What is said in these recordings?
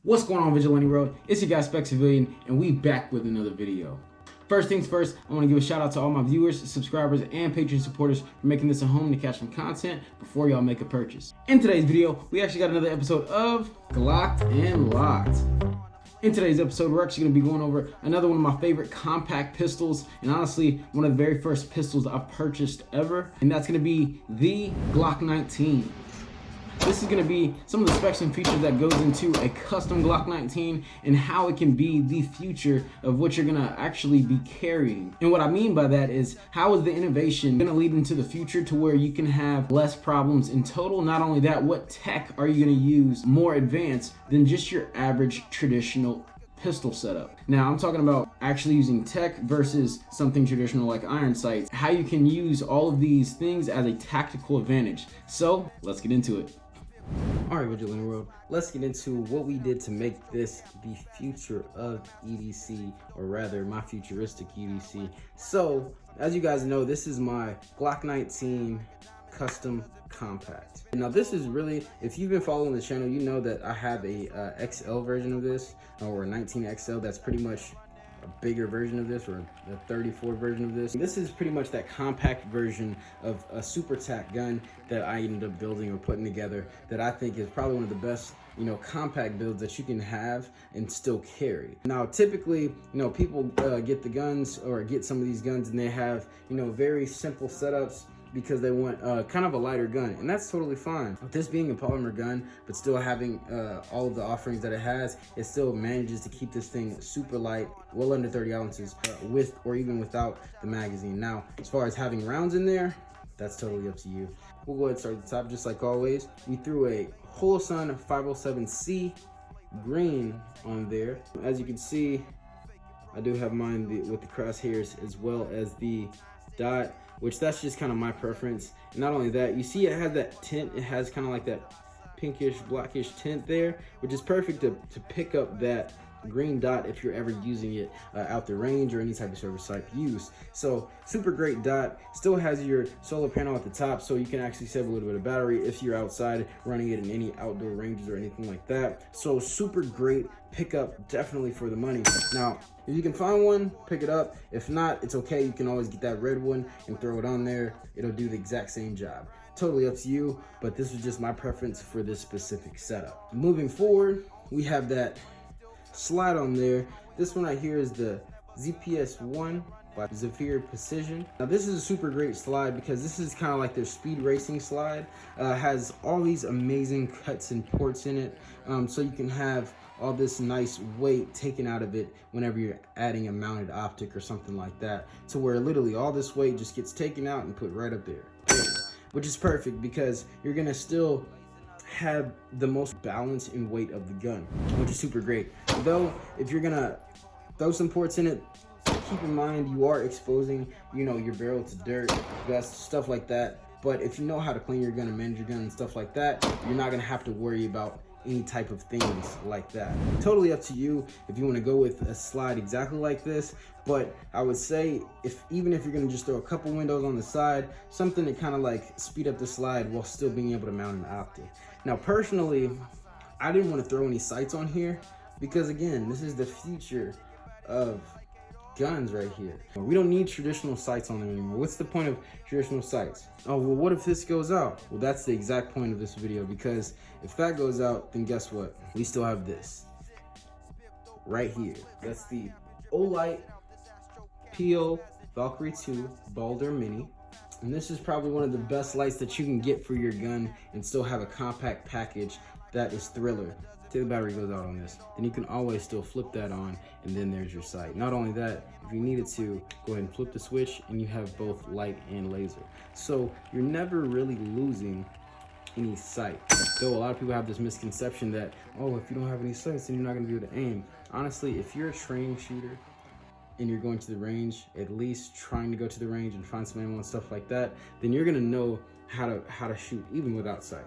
What's going on, Vigilante World? It's your guy Spec Civilian, and we back with another video. First things first, I want to give a shout out to all my viewers, subscribers, and Patreon supporters for making this a home to catch some content before y'all make a purchase. In today's video, we actually got another episode of Glocked and Locked. In today's episode, we're actually going to be going over another one of my favorite compact pistols, and honestly, one of the very first pistols I've purchased ever, and that's going to be the Glock 19. This is going to be some of the specs and features that goes into a custom Glock 19 and how it can be the future of what you're going to actually be carrying. And what I mean by that is, how is the innovation going to lead into the future to where you can have less problems in total? Not only that, what tech are you going to use more advanced than just your average traditional pistol setup? Now I'm talking about actually using tech versus something traditional like iron sights, how you can use all of these things as a tactical advantage. So let's get into it. Alright, Vigilante World, let's get into what we did to make this the future of EDC, or rather my futuristic EDC. So as you guys know, this is my Glock 19 custom compact. Now this is really, if you've been following the channel, you know that I have a XL version of this, or a 19XL. That's pretty much a bigger version of this, or the 34 version of this. This is pretty much that compact version of a super tack gun that I ended up building or putting together, that I think is probably one of the best, compact builds that you can have and still carry. Now typically, people get the guns, or get some of these guns, and they have very simple setups because they want kind of a lighter gun, and that's totally fine. With this being a polymer gun, but still having all of the offerings that it has, it still manages to keep this thing super light, well under 30 ounces, with or even without the magazine. Now, as far as having rounds in there, that's totally up to you. We'll go ahead and start at the top, just like always. We threw a Holosun 507C green on there. As you can see, I do have mine with the crosshairs as well as the dot, which that's just kind of my preference. And not only that, you see it has that tint, it has kind of like that pinkish blackish tint there, which is perfect to pick up that green dot if you're ever using it out the range or any type of service type use. So super great dot. Still has your solar panel at the top, so you can actually save a little bit of battery if you're outside running it in any outdoor ranges or anything like that. So super great pickup, definitely for the money. Now if you can find one, pick it up. If not, it's okay. You can always get that red one and throw it on there. It'll do the exact same job. Totally up to you, but this was just my preference for this specific setup. Moving forward, we have that slide on there. This one right here is the ZPS-1 by Zephyr Precision. Now this is a super great slide because this is kind of like their speed racing slide. Has all these amazing cuts and ports in it, so you can have all this nice weight taken out of it whenever you're adding a mounted optic or something like that, to where literally all this weight just gets taken out and put right up there, which is perfect because you're gonna still have the most balance in weight of the gun, which is super great. Though if you're gonna throw some ports in it, keep in mind you are exposing your barrel to dirt, dust, stuff like that. But if you know how to clean your gun and manage your gun and stuff like that, you're not gonna have to worry about any type of things like that. Totally up to you if you want to go with a slide exactly like this, but I would say even if you're going to just throw a couple windows on the side, something to kind of like speed up the slide while still being able to mount an optic. Now personally, I didn't want to throw any sights on here because again, this is the future of guns right here. We don't need traditional sights on them anymore. What's the point of traditional sights? Oh, well, what if this goes out? Well, that's the exact point of this video, because if that goes out, then guess what? We still have this right here. That's the Olight PO Valkyrie 2 Balder Mini. And this is probably one of the best lights that you can get for your gun and still have a compact package that is thriller. Say the battery goes out on this, then you can always still flip that on, and then there's your sight. Not only that, if you needed to, go ahead and flip the switch and you have both light and laser. So you're never really losing any sight. Though a lot of people have this misconception that, oh, if you don't have any sights, then you're not gonna be able to aim. Honestly, if you're a training shooter and you're going to the range, at least trying to go to the range and find some ammo and stuff like that, then you're gonna know how to shoot even without sight.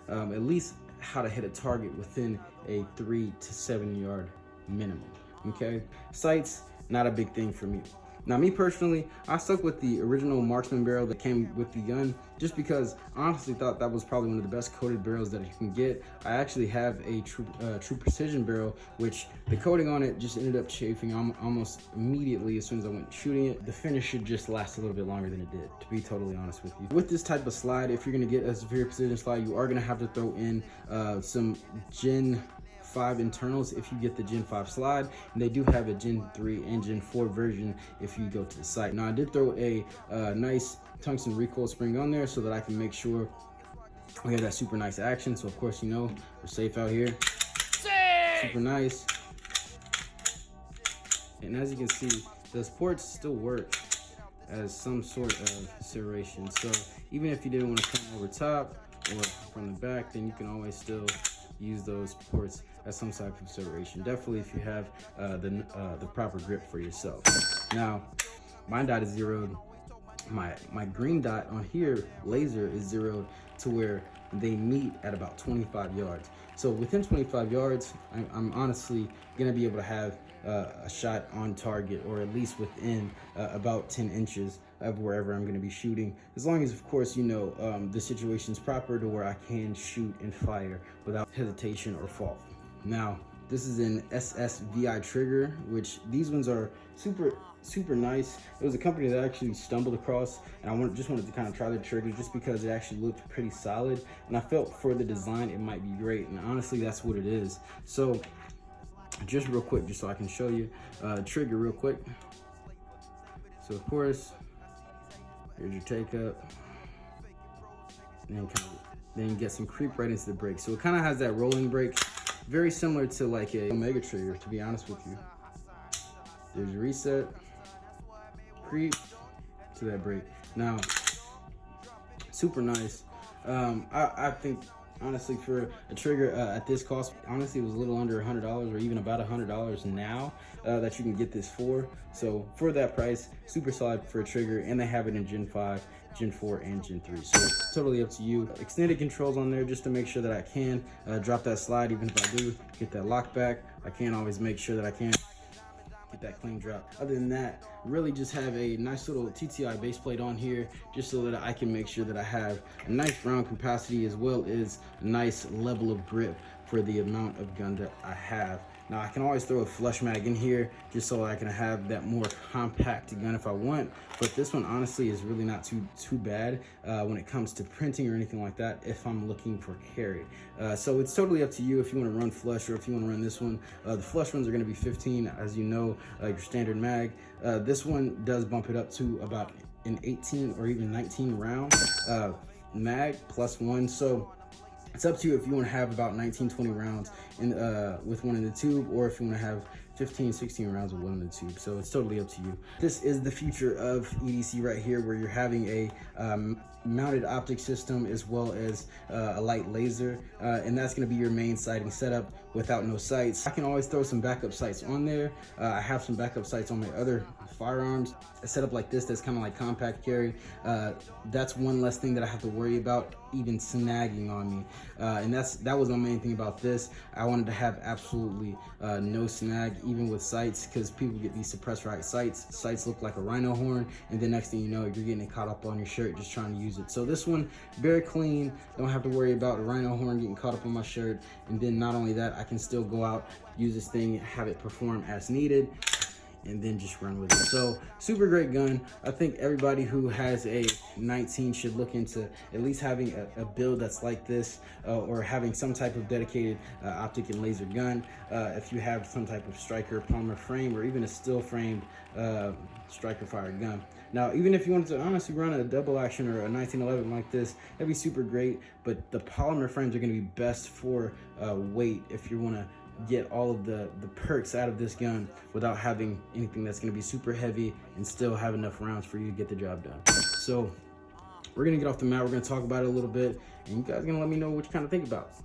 At least how to hit a target within a 3 to 7 yard minimum. Okay, sights, not a big thing for me. Now, me personally, I stuck with the original marksman barrel that came with the gun, just because I honestly thought that was probably one of the best coated barrels that you can get. I actually have a true precision barrel, which the coating on it just ended up chafing almost immediately as soon as I went shooting it. The finish should just last a little bit longer than it did, to be totally honest with you. With this type of slide, if you're gonna get a severe precision slide, you are gonna have to throw in some Gen 5 internals if you get the Gen 5 slide, and they do have a Gen 3 and Gen 4 version if you go to the site. Now, I did throw a nice tungsten recoil spring on there so that I can make sure we have that super nice action. So of course, you know, we're safe out here. Super nice. And as you can see, those ports still work as some sort of serration. So even if you didn't want to come over top or from the back, then you can always still use those ports as some type of serration. Definitely if you have the proper grip for yourself. Now, my dot is zeroed. My green dot on here, laser, is zeroed to where they meet at about 25 yards. So within 25 yards, I'm honestly gonna be able to have a shot on target, or at least within about 10 inches of wherever I'm going to be shooting, as long as, of course, you know, the situation's proper to where I can shoot and fire without hesitation or fault. Now, this is an SSVI trigger, which these ones are super nice. It was a company that I actually stumbled across, and I just wanted to kind of try the trigger just because it actually looked pretty solid, and I felt for the design it might be great, and honestly that's what it is. So just real quick, just so I can show you trigger real quick. So of course, here's your take up, and then you get some creep right into the brake. So it kind of has that rolling brake, very similar to like a Omega trigger, to be honest with you. There's your reset, creep to that brake. Now, super nice. I think honestly for a trigger at this cost, honestly it was a little under $100, or even about $100 now that you can get this for. So for that price, super solid for a trigger, and they have it in Gen 5, Gen 4, and Gen 3. So it's totally up to you. Extended controls on there just to make sure that I can drop that slide. Even if I do get that lock back, I can always make sure that I can get that clean drop. Other than that, really just have a nice little TTI base plate on here, just so that I can make sure that I have a nice round capacity as well as a nice level of grip for the amount of gun that I have. Now, I can always throw a flush mag in here just so I can have that more compact gun if I want, but this one honestly is really not too bad when it comes to printing or anything like that if I'm looking for carry. So it's totally up to you if you want to run flush or if you want to run this one. The flush ones are going to be 15, as you know, your standard mag. This one does bump it up to about an 18 or even 19 round mag plus one. So it's up to you if you want to have about 19-20 rounds with one in the tube, or if you want to have 15-16 rounds with one in the tube. So it's totally up to you. This is the future of EDC right here, where you're having a mounted optic system as well as a light laser, and that's going to be your main sighting setup without no sights. I can always throw some backup sights on there. I have some backup sights on my other firearms. A setup like this that's kind of like compact carry, that's one less thing that I have to worry about even snagging on me, and that was my main thing about this. I wanted to have absolutely no snag even with sights, because people get these suppressed right sights look like a rhino horn, and then next thing you know, you're getting it caught up on your shirt just trying to use it. So this one, very clean, don't have to worry about a rhino horn getting caught up on my shirt. And then not only that, I can still go out, use this thing, have it perform as needed, and then just run with it. So super great gun. I think everybody who has a 19 should look into at least having a build that's like this, or having some type of dedicated optic and laser gun. If you have some type of striker polymer frame, or even a steel framed striker fire gun. Now, even if you wanted to honestly run a double action or a 1911 like this, that'd be super great, but the polymer frames are gonna be best for weight if you wanna get all of the perks out of this gun without having anything that's going to be super heavy and still have enough rounds for you to get the job done. So we're going to get off the mat, we're going to talk about it a little bit, and you guys are going to let me know what you kind of think about it.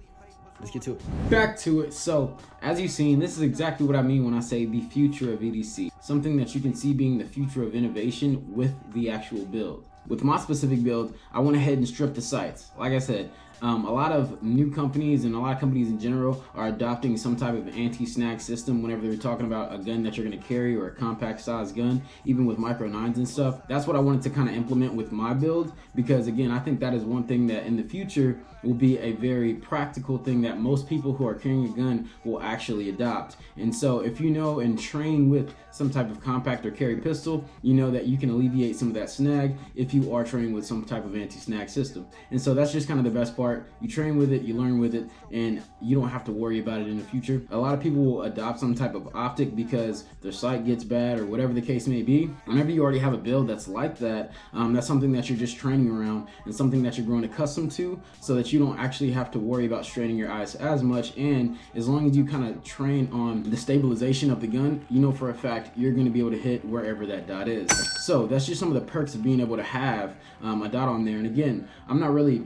Let's get to it. Back to it. So as you've seen, this is exactly what I mean when I say the future of EDC. Something that you can see being the future of innovation with the actual build. With my specific build, I went ahead and stripped the sights. Like I said, A lot of new companies and a lot of companies in general are adopting some type of anti-snag system whenever they're talking about a gun that you're going to carry or a compact size gun, even with micro 9s and stuff. That's what I wanted to kind of implement with my build, because again, I think that is one thing that in the future will be a very practical thing that most people who are carrying a gun will actually adopt. And so if you know and train with some type of compact or carry pistol, you know that you can alleviate some of that snag if you are training with some type of anti-snag system. And so that's just kind of the best part. You train with it, you learn with it, and you don't have to worry about it in the future. A lot of people will adopt some type of optic because their sight gets bad or whatever the case may be. Whenever you already have a build that's like that, that's something that you're just training around and something that you're growing accustomed to, so that you don't actually have to worry about straining your eyes as much. And as long as you kind of train on the stabilization of the gun, you know for a fact you're going to be able to hit wherever that dot is. So that's just some of the perks of being able to have a dot on there. And again, I'm not really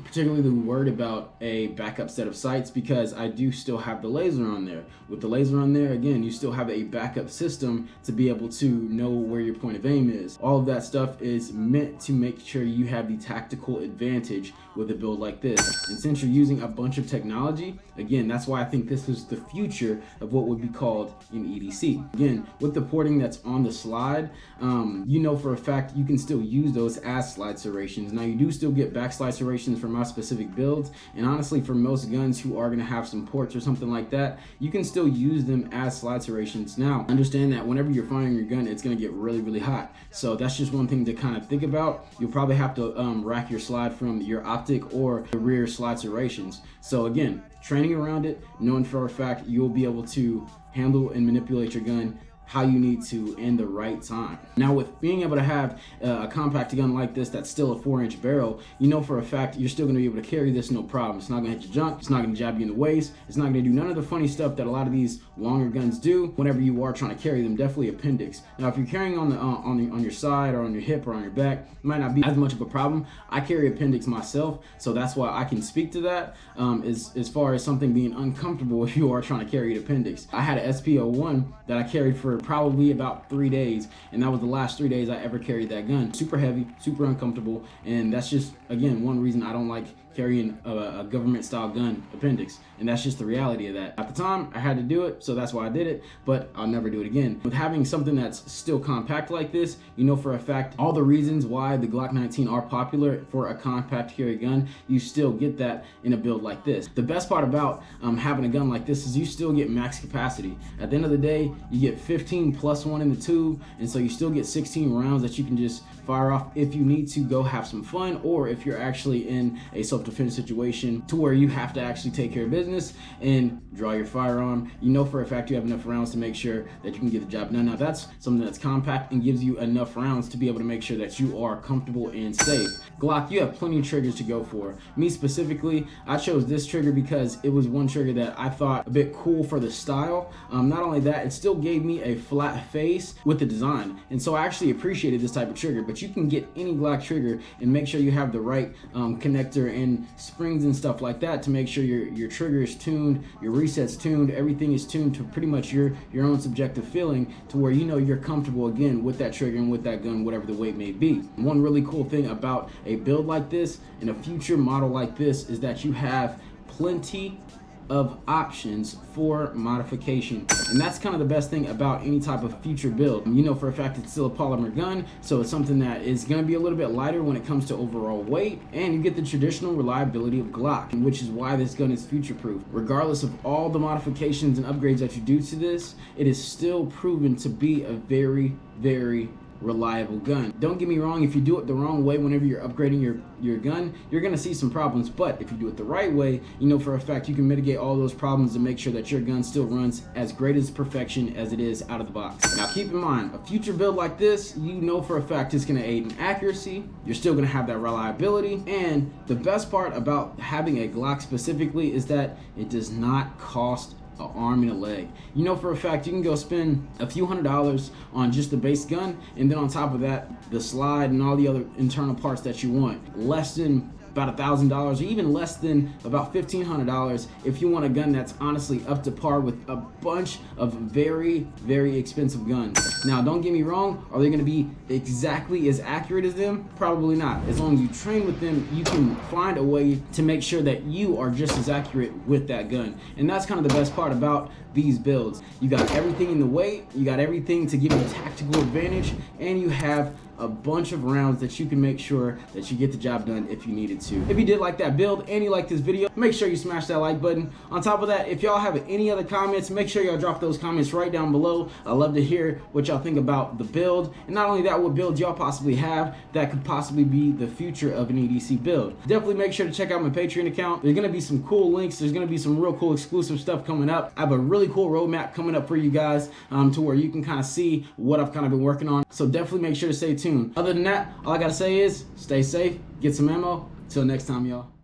particularly worried about a backup set of sights because I do still have the laser on there. With the laser on there, again, you still have a backup system to be able to know where your point of aim is. All of that stuff is meant to make sure you have the tactical advantage with a build like this. And since you're using a bunch of technology, again, that's why I think this is the future of what would be called an EDC. Again, with the porting that's on the slide, you know for a fact you can still use those as slide serrations. Now you do still get back slide serrations for my specific builds, and honestly for most guns who are going to have some ports or something like that, you can still use them as slide serrations. Now understand that whenever you're firing your gun, it's going to get really hot, so that's just one thing to kind of think about. You'll probably have to rack your slide from your optic or the rear slide serrations. So again, training around it, knowing for a fact you'll be able to handle and manipulate your gun how you need to in the right time. Now with being able to have a compact gun like this that's still a 4-inch barrel, you know for a fact you're still going to be able to carry this no problem. It's not going to hit your junk, it's not going to jab you in the waist, it's not going to do none of the funny stuff that a lot of these longer guns do whenever you are trying to carry them. Definitely appendix. Now if you're carrying on your side or on your hip or on your back, it might not be as much of a problem. I carry appendix myself, so that's why I can speak to that as far as something being uncomfortable if you are trying to carry an appendix. I had an SP01 that I carried for probably about 3 days, and that was the last 3 days I ever carried that gun. Super heavy, super uncomfortable, and that's just, again, one reason I don't like carrying a government style gun appendix, and that's just the reality of that. At the time I had to do it, so that's why I did it, but I'll never do it again. With having something that's still compact like this, you know for a fact all the reasons why the Glock 19 are popular for a compact carry gun, you still get that in a build like this. The best part about having a gun like this is you still get max capacity. At the end of the day, you get 15 plus 1 in the tube, and so you still get 16 rounds that you can just fire off if you need to go have some fun, or if you're actually in a self-defense situation to where you have to actually take care of business and draw your firearm. You know for a fact you have enough rounds to make sure that you can get the job done. Now that's something that's compact and gives you enough rounds to be able to make sure that you are comfortable and safe. Glock, you have plenty of triggers to go for. Me specifically, I chose this trigger because it was one trigger that I thought a bit cool for the style. Not only that, it still gave me a flat face with the design, and so I actually appreciated this type of trigger. But you can get any Glock trigger and make sure you have the right connector and springs and stuff like that to make sure your trigger is tuned, your reset's tuned, everything is tuned to pretty much your own subjective feeling, to where you know you're comfortable again with that trigger and with that gun, whatever the weight may be. One really cool thing about a build like this and a future model like this is that you have plenty of options for modification, and that's kind of the best thing about any type of future build. You know for a fact it's still a polymer gun, so it's something that is going to be a little bit lighter when it comes to overall weight, and you get the traditional reliability of Glock, which is why this gun is future proof. Regardless of all the modifications and upgrades that you do to this, it is still proven to be a very reliable gun. Don't get me wrong, if you do it the wrong way whenever you're upgrading your gun, you're gonna see some problems, but if you do it the right way, you know for a fact you can mitigate all those problems and make sure that your gun still runs as great as perfection as it is out of the box. Now keep in mind, a future build like this, you know for a fact it's gonna aid in accuracy, you're still gonna have that reliability, and the best part about having a Glock specifically is that it does not cost an arm and a leg. You know for a fact you can go spend a few $100s on just the base gun, and then on top of that the slide and all the other internal parts that you want. Less than about $1,000 or even less than about $1,500 if you want a gun that's honestly up to par with a bunch of very, very expensive guns. Now, don't get me wrong, are they gonna be exactly as accurate as them? Probably not. As long as you train with them, you can find a way to make sure that you are just as accurate with that gun. And that's kind of the best part about these builds. You got everything in the weight, you got everything to give you a tactical advantage, and you have a bunch of rounds that you can make sure that you get the job done if you needed to. If you did like that build and you like this video, make sure you smash that like button. On top of that, if y'all have any other comments, make sure y'all drop those comments right down below. I love to hear what y'all think about the build, and not only that, what builds y'all possibly have that could possibly be the future of an EDC build. Definitely make sure to check out my Patreon account. There's gonna be some cool links. There's gonna be some real cool exclusive stuff coming up. I have a really cool roadmap coming up for you guys to where you can kind of see what I've kind of been working on. So definitely make sure to stay tuned. Other than that, all I gotta say is stay safe, get some ammo. Till next time, y'all.